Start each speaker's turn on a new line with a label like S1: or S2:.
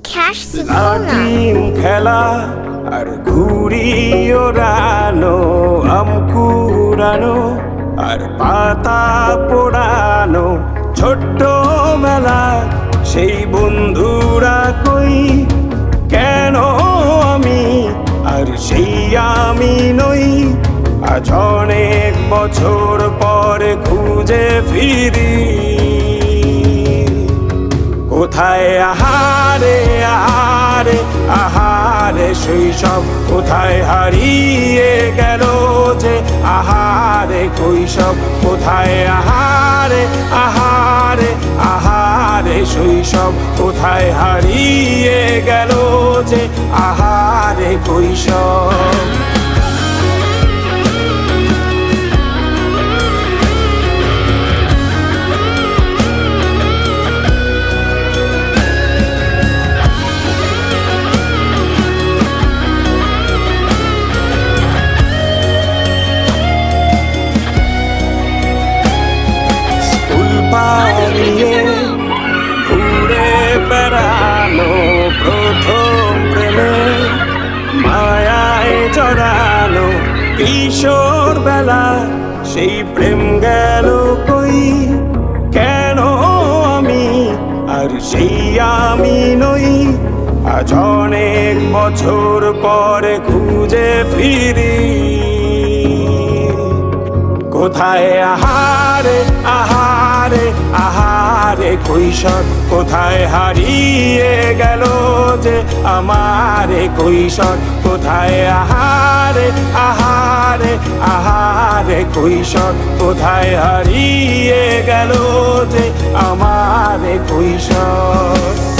S1: Cash Savona.
S2: লাটিম খেলা আর ঘুড়ি ওড়ানো, আম কুড়ানো আর পাতা পোড়ানো, ছোট্ট মেলা সেই বন্ধুরা কই, কেন আমি আর সেই আমি নই। আজ অনেক বছর পরে খুঁজে ফিরি, কোথায় আহারে আহারে আহারে শৈশব, কোথায় হারিয়ে গেল যে আহারে কৈশব, কোথায় আহারে আহারে আহারে শৈশব, কোথায় হারিয়ে গেল যে আহারে কৈশব। পালিয়ে ঘুরে বেড়ানো, প্রথম প্রেমে মায়ায় জড়ানো, কিশোর বেলা সেই প্রেম গেল কই, কেন আমি আর সেই আমি নই। আজ অনেক বছর পরে খুঁজে ফিরি, কোথায় আহারে আহারে আহারে কৈশোর, কোথায় হারিয়ে গেল যে আমারে কৈশোর, কোথায় আহারে আহারে আহারে কৈশোর, কোথায় হারিয়ে গেল যে আমারে কৈশোর।